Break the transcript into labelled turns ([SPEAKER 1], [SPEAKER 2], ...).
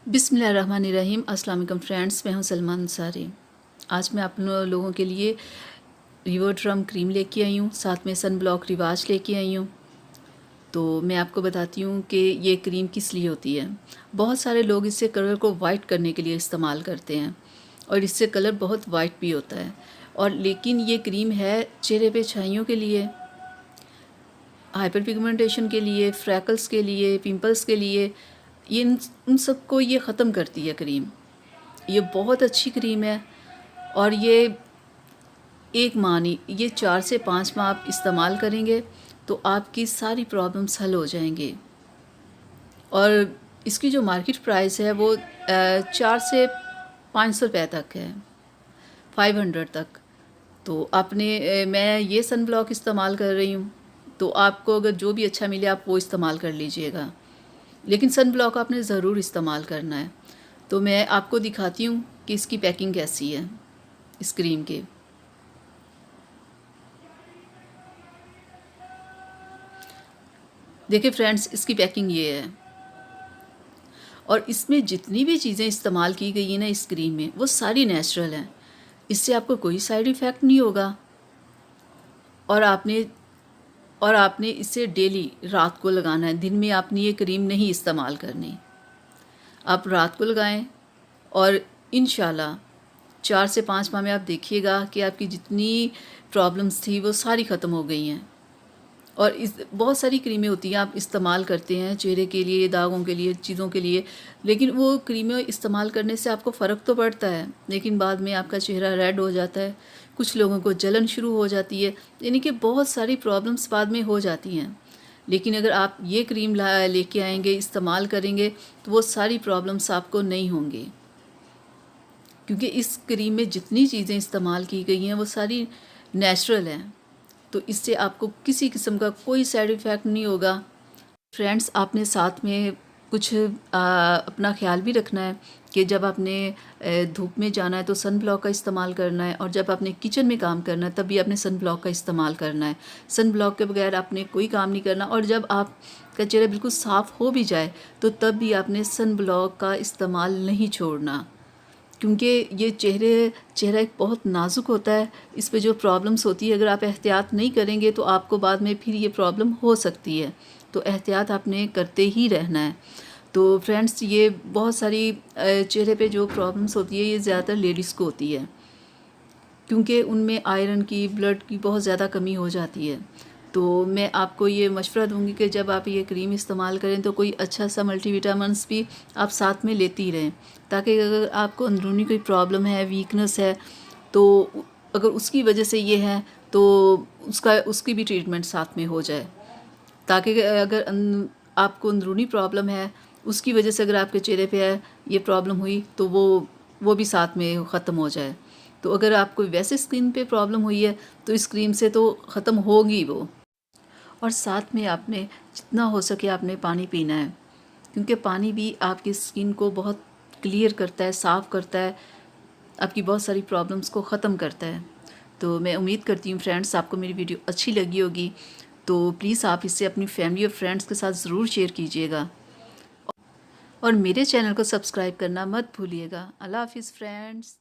[SPEAKER 1] बिस्मिल्लाहिर्रहमानिर्रहीम। अस्सलाम वालेकुम फ्रेंड्स, मैं हूं सलमा अंसारी। आज मैं आप लोगों के लिए रिवरड्रम क्रीम लेके आई हूं, साथ में सन ब्लॉक रिवाज लेके आई हूं। तो मैं आपको बताती हूं कि ये क्रीम किस लिए होती है। बहुत सारे लोग इससे कलर को वाइट करने के लिए इस्तेमाल करते हैं और इससे कलर बहुत वाइट भी होता है। और लेकिन ये क्रीम है चेहरे पे छाइयों के लिए, हाइपर पिगमेंटेशन के लिए, फ्रैकल्स के लिए, पिंपल्स के लिए, ये उन सबको ये ख़त्म करती है क्रीम। ये बहुत अच्छी क्रीम है और ये एक माह नहीं, ये 4 से 5 माह आप इस्तेमाल करेंगे तो आपकी सारी प्रॉब्लम्स हल हो जाएंगे। और इसकी जो मार्केट प्राइस है वो 4 से 500 रुपये तक है, 500 तक। तो आपने मैं ये सन ब्लॉक इस्तेमाल कर रही हूँ, तो आपको अगर जो भी अच्छा मिले आप वो इस्तेमाल कर लीजिएगा, लेकिन सन ब्लॉक आपने ज़रूर इस्तेमाल करना है। तो मैं आपको दिखाती हूँ कि इसकी पैकिंग कैसी है इस क्रीम के। देखिए फ्रेंड्स, इसकी पैकिंग ये है और इसमें जितनी भी चीज़ें इस्तेमाल की गई हैं ना इस क्रीम में, वो सारी नेचुरल हैं। इससे आपको कोई साइड इफ़ेक्ट नहीं होगा। और आपने इसे डेली रात को लगाना है, दिन में आपने ये क्रीम नहीं इस्तेमाल करनी। आप रात को लगाएं और इंशाल्लाह 4 से 5 माह में आप देखिएगा कि आपकी जितनी प्रॉब्लम्स थी वो सारी ख़त्म हो गई हैं। और इस बहुत सारी क्रीमें होती हैं आप इस्तेमाल करते हैं चेहरे के लिए, दागों के लिए, चीज़ों के लिए, लेकिन वो क्रीमें इस्तेमाल करने से आपको फ़र्क तो पड़ता है, लेकिन बाद में आपका चेहरा रेड हो जाता है, कुछ लोगों को जलन शुरू हो जाती है, यानी कि बहुत सारी प्रॉब्लम्स बाद में हो जाती हैं। लेकिन अगर आप ये क्रीम लेके आएंगे, इस्तेमाल करेंगे, तो वो सारी प्रॉब्लम्स आपको नहीं होंगी, क्योंकि इस क्रीम में जितनी चीज़ें इस्तेमाल की गई हैं वो सारी नेचुरल हैं। तो इससे आपको किसी किस्म का कोई साइड इफ़ेक्ट नहीं होगा। फ्रेंड्स, आपने साथ में कुछ अपना ख्याल भी रखना है कि जब आपने धूप में जाना है तो सन ब्लॉक का इस्तेमाल करना है, और जब आपने किचन में काम करना है तब भी आपने सन ब्लॉक का इस्तेमाल करना है। सन ब्लॉक के बगैर आपने कोई काम नहीं करना। और जब आपका चेहरा बिल्कुल साफ़ हो भी जाए तो तब भी आपने सन ब्लॉक का इस्तेमाल नहीं छोड़ना, क्योंकि ये चेहरा एक बहुत नाजुक होता है। इस पे जो प्रॉब्लम्स होती है, अगर आप एहतियात नहीं करेंगे तो आपको बाद में फिर ये प्रॉब्लम हो सकती है। तो एहतियात आपने करते ही रहना है। तो फ्रेंड्स, ये बहुत सारी चेहरे पे जो प्रॉब्लम्स होती है ये ज़्यादातर लेडीज़ को होती है, क्योंकि उनमें आयरन की, ब्लड की बहुत ज़्यादा कमी हो जाती है। तो मैं आपको ये मशवरा दूंगी कि जब आप ये क्रीम इस्तेमाल करें तो कोई अच्छा सा मल्टीविटामिन्स भी आप साथ में लेती रहें, ताकि अगर आपको अंदरूनी कोई प्रॉब्लम है, वीकनेस है, तो अगर उसकी वजह से ये है तो उसकी भी ट्रीटमेंट साथ में हो जाए, ताकि अगर आपको अंदरूनी प्रॉब्लम है, उसकी वजह से अगर आपके चेहरे पे है ये प्रॉब्लम हुई तो वो भी साथ में ख़त्म हो जाए। तो अगर आपको वैसे स्किन पे प्रॉब्लम हुई है तो इस क्रीम से तो ख़त्म होगी वो। और साथ में आपने जितना हो सके आपने पानी पीना है, क्योंकि पानी भी आपकी स्किन को बहुत क्लियर करता है, साफ़ करता है, आपकी बहुत सारी प्रॉब्लम्स को ख़त्म करता है। तो मैं उम्मीद करती हूँ फ्रेंड्स आपको मेरी वीडियो अच्छी लगी होगी, तो प्लीज़ आप इसे अपनी फैमिली और फ्रेंड्स के साथ ज़रूर शेयर कीजिएगा और मेरे चैनल को सब्सक्राइब करना मत भूलिएगा। अल्लाह हाफ़िज़ फ्रेंड्स।